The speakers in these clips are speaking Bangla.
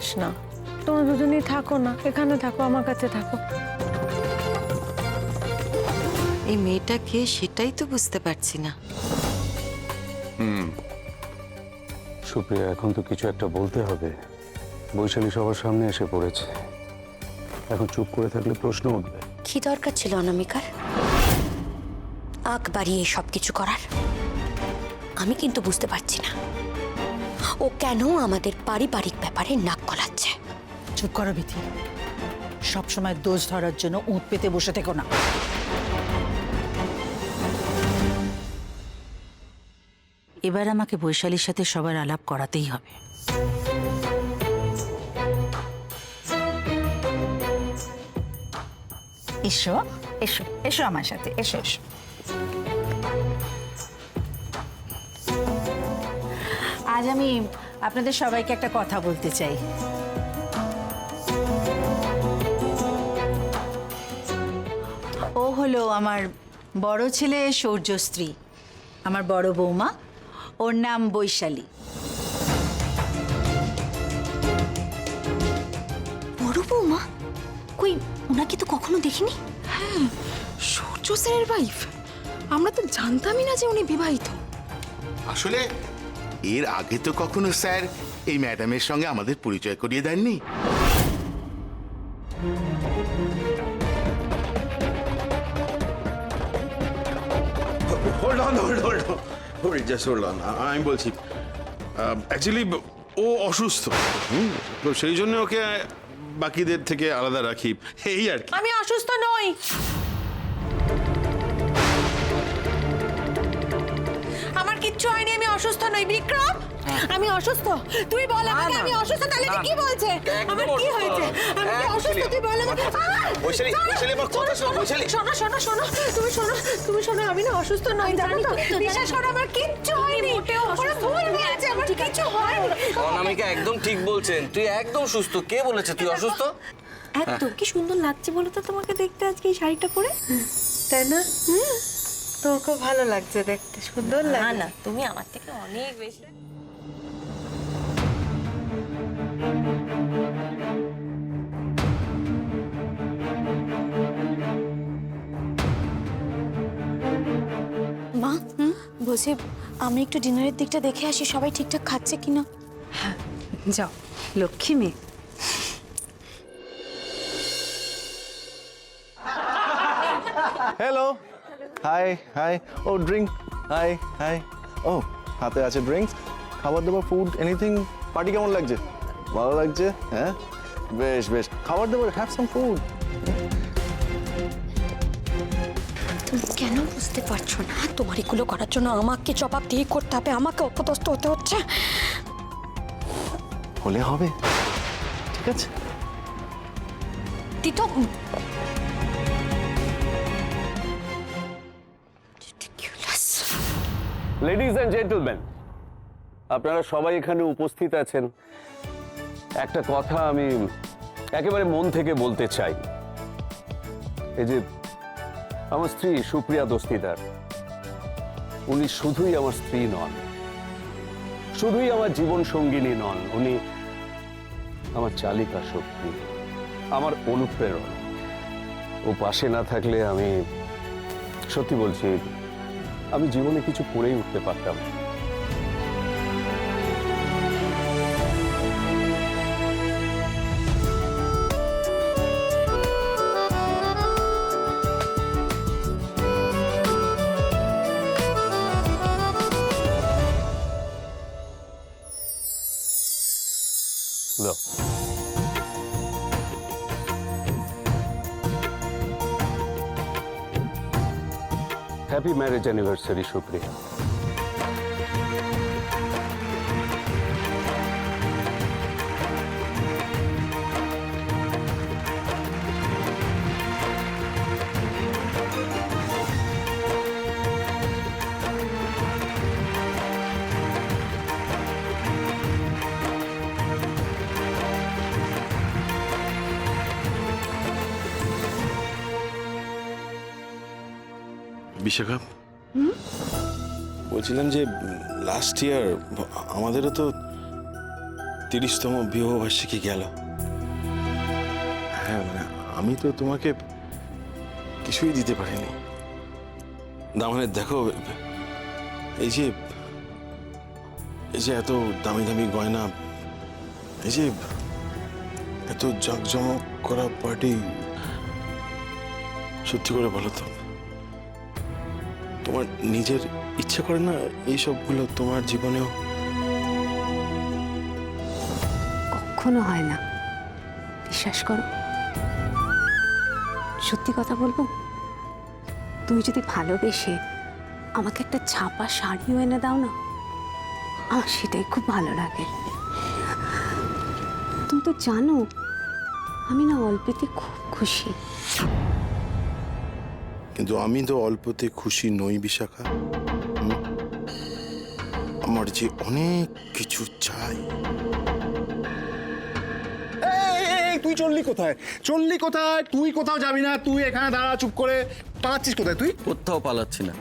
যাস না, তোমরা দুজনেই থাকো না, এখানে থাকো, আমার কাছে থাকো। এই মেয়েটা কে সেটাই তো বুঝতে পারছি না। সুপ্রিয়া, এখন তো কিছু একটা বলতে হবে। বৈশালী সবার সামনে এসে পড়েছে, এখন চুপ করে থাকলে প্রশ্ন উঠবে। কি দরকার ছিল অনামিকার আগ বাড়িয়ে সবকিছু করার? আমি কিন্তু বুঝতে পারছি না ও কেন আমাদের পারিবারিক ব্যাপারে নাক গলাচ্ছে। চুপ করো বিথি, সবসময় দোষ ধরার জন্য উঁত পেতে বসে থেকো না। এবার আমাকে বৈশালীর সাথে সবার আলাপ করাতেই হবে। এসো এসো এসো আমার সাথে, এসো এসো। আজ আমি আপনাদের সবাইকে একটা কথা বলতে চাই। ও হলো আমার বড় ছেলে সৌর্য স্ত্রী, আমার বড় বৌমা, ওর নাম বৈশালী। বড় বৌমা? কই, ওনাকে তো কখনো দেখিনি। হ্যাঁ, সূর্য স্যারের ওয়াইফ। আমরা তো জানতামই না যে উনি বিবাহিত। আসলে এর আগে তো কখনো স্যার এই ম্যাডামের সঙ্গে আমাদের পরিচয় করিয়ে দেননি। Hold on, just hold on. আমি বলছি অ্যাকচুয়ালি ও অসুস্থ, তো সেই জন্য ওকে বাকিদের থেকে আলাদা রাখি, এই আর কি। আমি অসুস্থ নই। আমার কিচ্ছু হয়নি, আমি অসুস্থ নই। বিক্রম, আমি অসুস্থ? তুই বল আমাকে, আমি অসুস্থ? তাহলে কি বলছে? আমার কি হয়েছে? আমি কি অসুস্থ? তুই বল আমাকে। বৈশালী, আমার কথা শোনো। বৈশালী, শোনো শোনো শোনো, তুমি শোনো, আমি না অসুস্থ নই, জানো তো? বিশ্বাস করো, আমার কিচ্ছু হয়নি। ওরা ভুল হয়েছে, আমার কিচ্ছু হয়নি। অনামিকা একদম ঠিক বলছেন, তুই একদম সুস্থ। কে বলেছে তুই অসুস্থ? একদম। কি সুন্দর লাগছে বলো তো তোমাকে দেখতে আজকে এই শাড়িটা পরে, তাই না? তোর খুব ভালো লাগছে দেখতে, সুন্দর লাগে। না, তুমি আমার থেকে অনেক বেশি। মা, বলছি আমি একটু ডিনারের দিকটা দেখে আসি, সবাই ঠিকঠাক খাচ্ছে কিনা। যাও লক্ষ্মী মেয়ে। Hello, hi hi. ও ড্রিঙ্ক, হাই হাই। ও হাতে আছে ড্রিঙ্কস, খাবার দাবার, ফুড, এনিথিং। পার্টি কেমন লাগছে? ভালো লাগছে? হ্যাঁ, বেশ বেশ। খাবার দাবার, হ্যাভ সাম ফুড। তুমি কেন বুঝতে পারছো না? তোমার এগুলো করার জন্য আমাকে জবাব দিয়ে করতে হবে, আমাকে অপদস্থ হতে হচ্ছে। হলে হবে, ঠিক আছে? তিতো, লেডিজ অ্যান্ড জেন্টলম্যান, আপনারা সবাই এখানে উপস্থিত আছেন। একটা কথা আমি একেবারে মন থেকে বলতে চাই। এই যে আমার স্ত্রী সুপ্রিয়া দস্তিদার, উনি শুধুই আমার স্ত্রী নন, শুধুই আমার জীবন সঙ্গিনী নন, উনি আমার চালিকা শক্তি, আমার অনুপ্রেরণা। ও পাশে না থাকলে আমি সত্যি বলছি, আমি জীবনে কিছু করেই উঠতে পারতাম না। No. Happy marriage anniversary, Supriya. Bishakha, বলছিলাম যে লাস্ট ইয়ার আমাদেরও তো 30তম বিবাহবার্ষিকী গেল। হ্যাঁ মানে আমি তো তোমাকে কিছুই দিতে পারিনি। দামানে দেখো, এই যে এত দামি দামি গয়না, এই যে এত জাঁকজমক করা পার্টি, সত্যি করে বলো তো তোমার নিজের ইচ্ছে করে না এইসবগুলো তোমার জীবনেও? কখনো হয় না, বিশ্বাস করো। সত্যি কথা বলবো, তুমি যদি ভালোবেসে আমাকে একটা ছাপা শাড়িও এনে দাও না, আমার সেটাই খুব ভালো লাগে। তুমি তো জানো আমি না অল্পেতে খুব খুশি। কিন্তু আমি তো অল্পতে খুশি নই বিশাখা। আমার যে অনেক কিছু চাই। তুই চললি কোথায়? চললি কোথায়? তুই কোথাও যাবি না, তুই এখানে দাঁড়া চুপ করে। পালাচ্ছিস কোথায় তুই? কোথাও পালাচ্ছি না।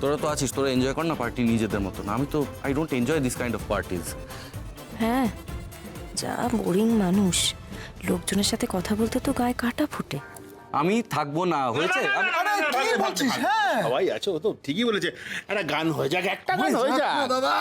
তোরা তো আছিস, তোরা এনজয় কর না পার্টি নিজেদের মতন। আমি তো I don't enjoy this kind of parties. হ্যাঁ, যা বোরিং মানুষ, লোকজনের সাথে কথা বলতে তো গায়ে কাটা ফুটে। আমি থাকবো না, হয়েছে? সবাই আছে, ও তো ঠিকই বলেছে। একটা গান হয়ে যাক, একটা গান হয়ে যাক। দাদা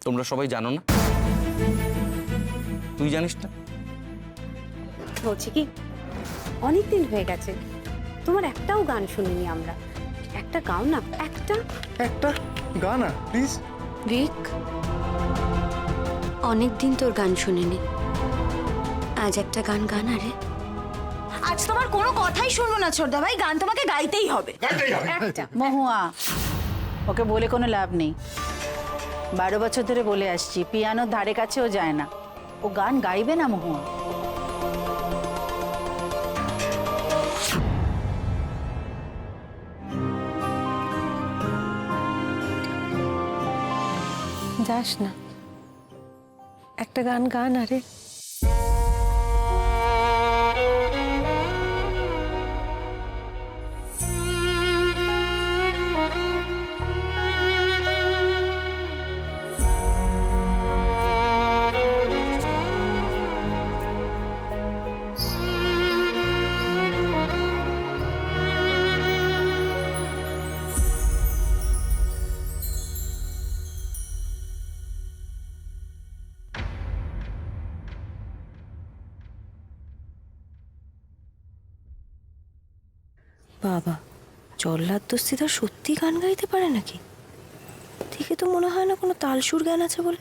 তোমরা সবাই জানো না? তুই জানিস না? বলছি কি, অনেকদিন হয়ে গেছে তোমার একটাও গান শুনিনি আমরা। একটা গাও না, একটা গান প্লিজ। রিক, অনেকদিন তোর গান শুনিনি, আজ একটা গান গানা রে। আজ তোমার কোনো কথাই শুনবো না ছোটদা ভাই, গান তোমাকে গাইতেই হবে। একটা। মহুয়া, ওকে বলে কোনো লাভ নেই। 12 বছর ধরে বলে আসছি, পিয়ানোর ধারে কাছেও যায় না। ও গান গাইবে না মহুয়া। যাস না, একটা গান গান। আরে বাবা, জল্লাদ দস্তিদার সত্যি গান গাইতে পারে নাকি? দেখে তো মনে হয় না কোনো তালসুর গান আছে বলে।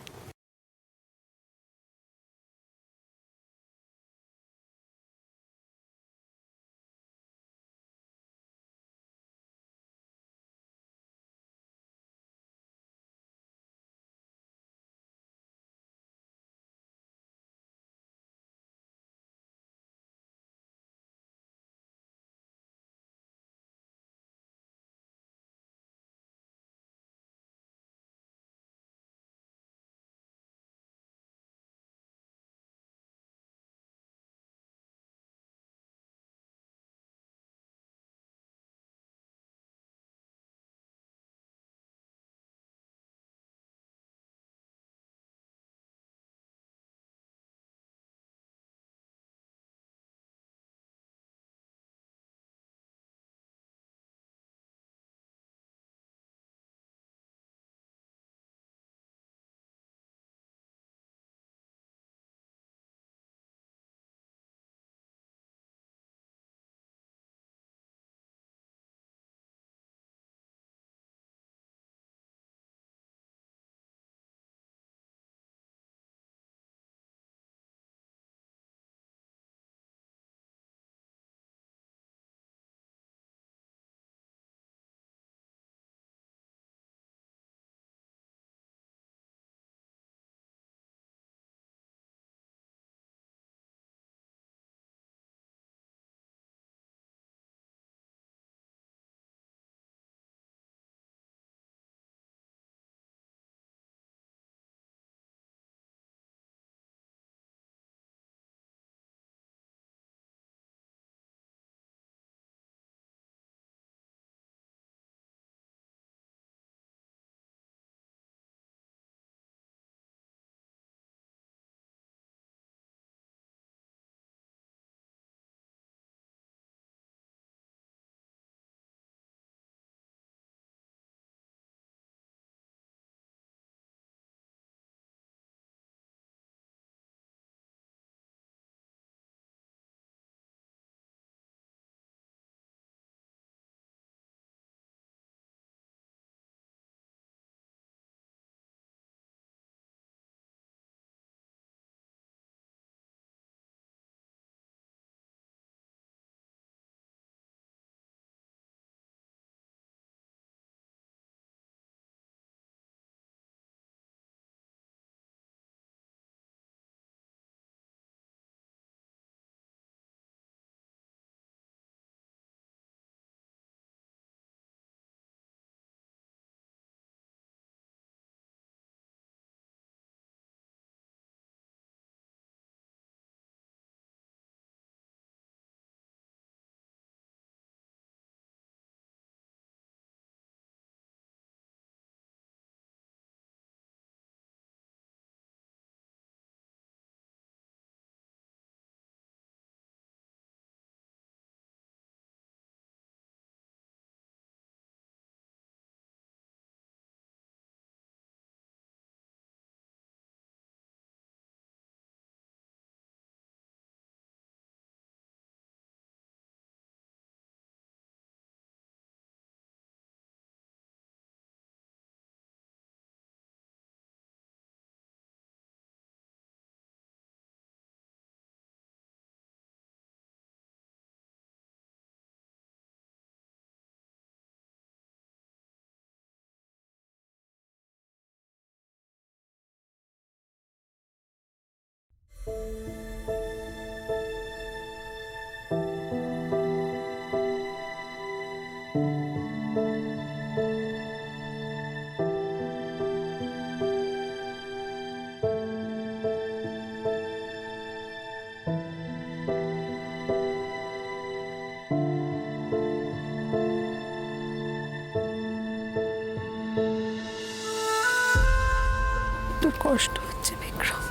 তোর কষ্ট হচ্ছে বিক্রম।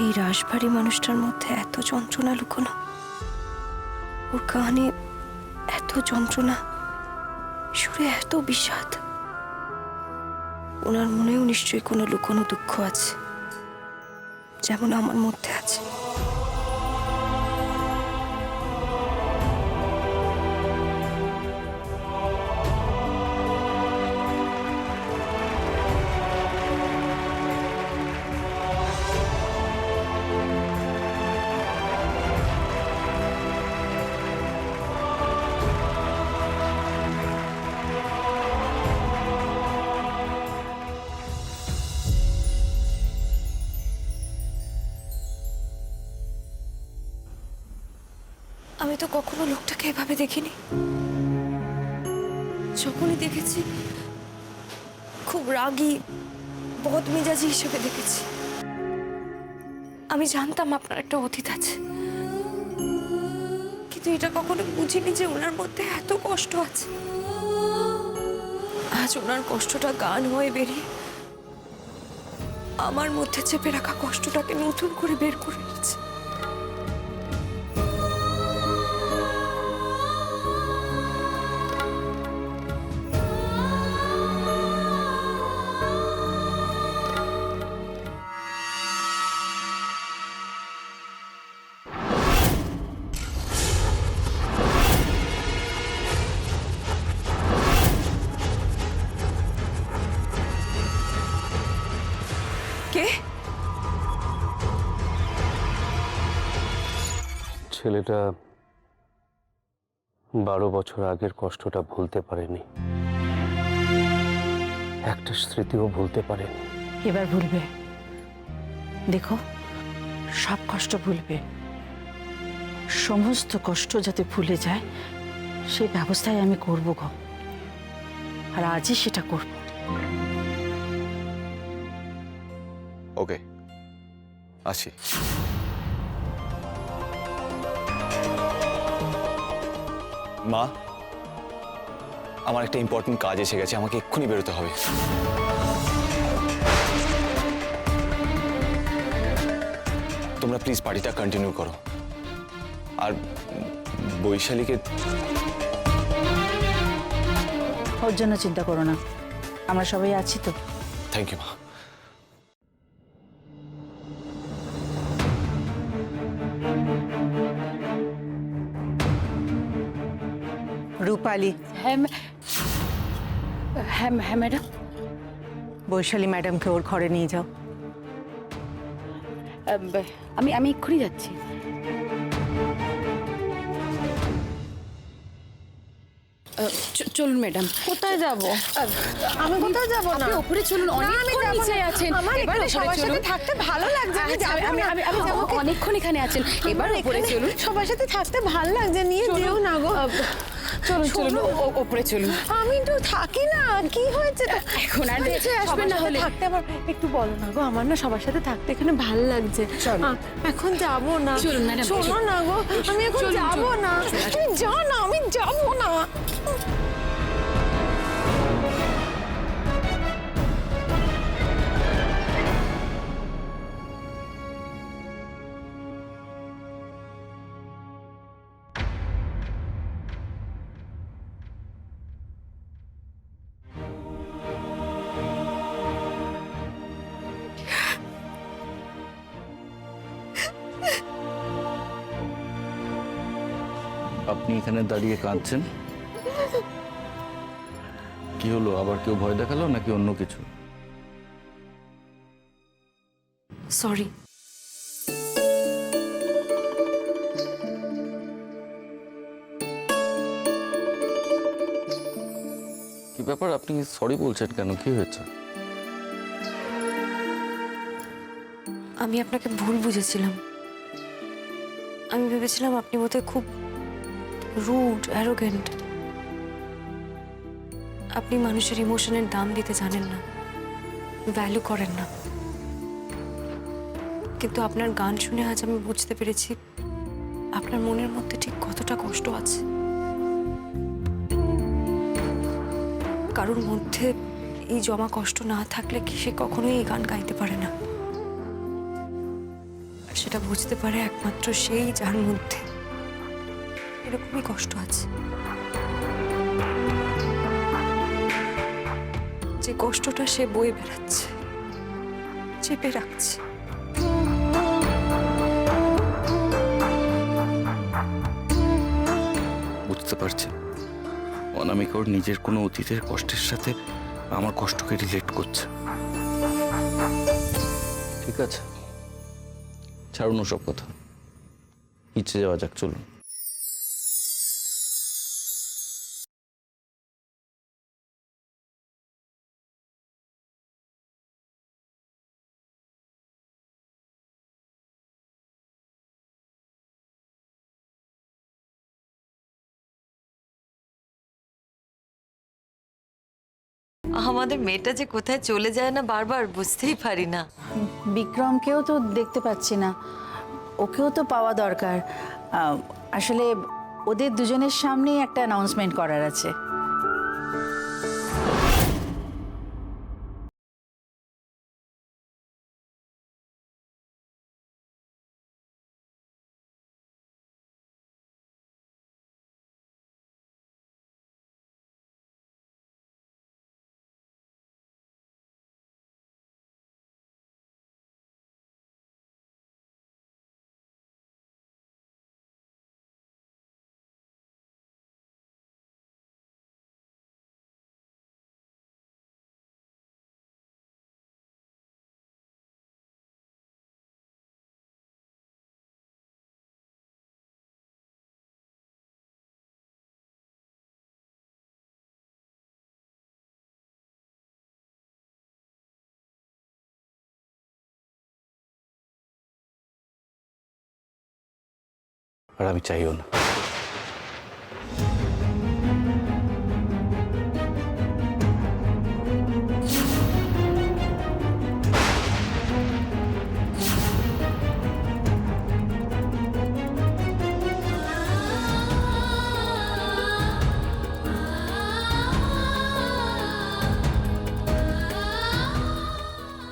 এই রাশভারী মানুষটার মধ্যে এত যন্ত্রণা লুকোনো, ওর কানে এত যন্ত্রণা, সুরে এত বিষাদ। ওনার মনেও নিশ্চয়ই কোনো লুকোনো দুঃখ আছে, যেমন আমার মধ্যে আছে। আমি তো কখনো লোকটাকে এভাবে দেখিনি। যখনই দেখেছি খুব রাগী, বদমেজাজি হিসেবে দেখেছি। আমি জানতাম আপনার একটা অতীত আছে, কিন্তু এটা কখনো বুঝিনি যে ওনার মধ্যে এত কষ্ট আছে। আজ ওনার কষ্টটা গান হয়ে বেরিয়ে আমার মধ্যে চেপে রাখা কষ্টটাকে নতুন করে বের করে নিচ্ছে। কে? ছেলেটা 12 বছর আগের কষ্টটা ভুলতে পারেনি, একটা স্মৃতিও ভুলতে পারেনি। এবার ভুলবে, দেখো সব কষ্ট ভুলবে। সমস্ত কষ্ট যাতে ভুলে যায় সেই ব্যবস্থাই আমি করব গো, আর আজই সেটা করব। ওকে, আসি। মা, আমার একটা ইম্পর্টেন্ট কাজ এসে গেছে, আমাকে এক্ষুনি বেরোতে হবে। তোমরা প্লিজ পার্টিটা কন্টিনিউ করো, আর বৈশালীকে ওর জন্য চিন্তা করো না, আমরা সবাই আছি তো। থ্যাংক ইউ মা। রূপালী। হ্যাঁ হ্যাঁ হ্যাঁ ম্যাডাম। বৈশালী ম্যাডামকে ওর ঘরে নিয়ে যাও। আমি এক্ষুনি যাচ্ছি। চলুন ম্যাডাম। কোথায় যাব? আমি কোথাও যাব না। আপনি উপরে চলুন, অনেকক্ষণ নিচে আছেন। এবার সবার সাথে থাকতে ভালো লাগছে। আমি যাবো। অনেকক্ষণ এখানে আছেন, এবার উপরে চলুন। সবার সাথে থাকতে ভালো লাগছে, নিয়ে যেও না গো। চলুন উপরে চলুন। আমি তো থাকি না, কি হয়েছে? এখন আর নিচে আসবেন না হলে। থাকতে আবার একটু বলো না গো, আমার না সবার সাথে থাকতে এখানে ভালো লাগছে। এখন যাবো না। চলুন ম্যাডাম। শোনো না গো, আমি এখন যাবো না। তুমি যাও না, আমি যাবো না। আপনি এখানে দাঁড়িয়ে কাঁদছেন, কি হলো? আবার কেউ ভয় দেখালো নাকি অন্য কিছু? সরি। কি ব্যাপার? ব্যাপার? আপনি সরি বলছেন কেন? কি হয়েছে? আমি আপনাকে ভুল বুঝেছিলাম। আমি ভেবেছিলাম আপনি বোধহয় খুব রুড, অ্যারোগেন্ট। আপনি মানুষের ইমোশনের দাম দিতে জানেন না, ভ্যালু করেন না। কিন্তু আপনার গান শুনে আজ আমি বুঝতে পেরেছি আপনার মনের মধ্যে ঠিক কতটা কষ্ট আছে। কারোর মধ্যে এই জমা কষ্ট না থাকলে কি সে কখনোই এই গান গাইতে পারে না। আর সেটা বুঝতে পারে একমাত্র সেই, যার মধ্যে এরকমই কষ্ট আছে, যে কষ্টটা সে বয়ে বেড়াচ্ছে, চেপে রাখছে। বুঝতে পারছি অনামিকা ওর নিজের কোনো অতীতের কষ্টের সাথে আমার কষ্টকে রিলেট করছে। ঠিক আছে, ছাড়ুন সব কথা, নিচে যাওয়া যাক, চলুন। আমাদের মেয়েটা যে কোথায় চলে যায় না বারবার, বুঝতেই পারি না। বিক্রমকেও তো দেখতে পাচ্ছি না, ওকেও তো পাওয়া দরকার। আসলে ওদের দুজনের সামনেই একটা অ্যানাউন্সমেন্ট করার আছে। আর আমি চাইও না।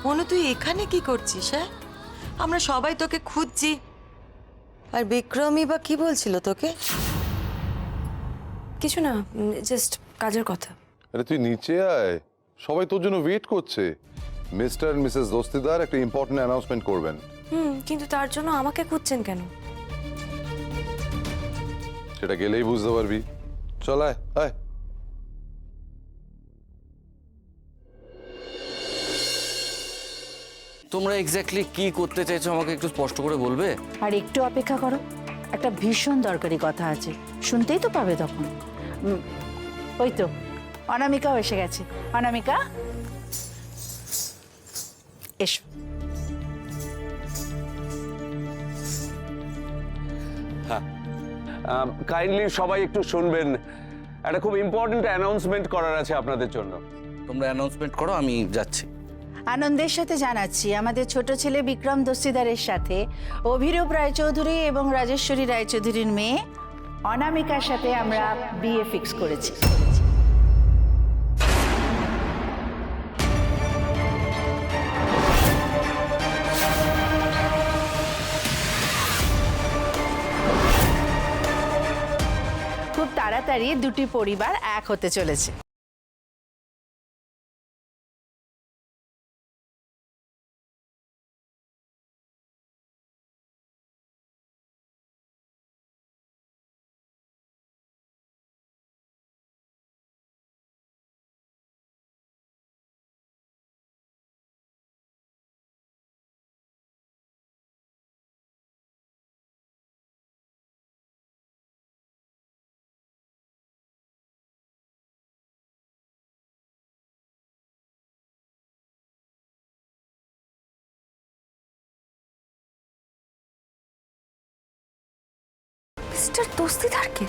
মনু, তুই এখানে কি করছিস? হ্যাঁ, আমরা সবাই তোকে খুঁজছি। আর বিক্রমই বা কি বলছিল তোকে? কিছু না, জাস্ট কাজের কথা। আরে তুই নিচে আয়, সবাই তোর জন্য ওয়েট করছে। মিস্টার এন্ড মিসেস দস্তিদার একটা ইম্পর্টেন্ট অ্যানাউন্সমেন্ট করবেন। কিন্তু তার জন্য আমাকে খুঁজছেন কেন? সেটা গেলেই বুঝতে পারবি। চল আয় আয়। তোমরা এক্স্যাক্টলি কি করতে চাইছো আমাকে একটু স্পষ্ট করে বলবে? আর একটু অপেক্ষা করো, একটা ভীষণ দরকারি কথা আছে, শুনতেই তো পাবে তখন। ওই তো অনামিকাও এসে গেছে। অনামিকা, এসো। কাইন্ডলি সবাই একটু শুনবেন, একটা খুব ইম্পর্টেন্ট অ্যানাউন্সমেন্ট করার আছে আপনাদের জন্য। তোমরা অ্যানাউন্সমেন্ট করো, আমি যাচ্ছি। আনন্দের সাথে জানাচ্ছি, আমাদের ছোট ছেলে বিক্রম দস্তিদারের সাথে অভিরূপ রায়চৌধুরী এবং রাজেশ্বরী রায়চৌধুরীর মেয়ে অনামিকার সাথে আমরা বিয়ে ফিক্স করেছি। খুব তাড়াতাড়ি দুটি পরিবার এক হতে চলেছে। মিস্টার দস্তিদারকে?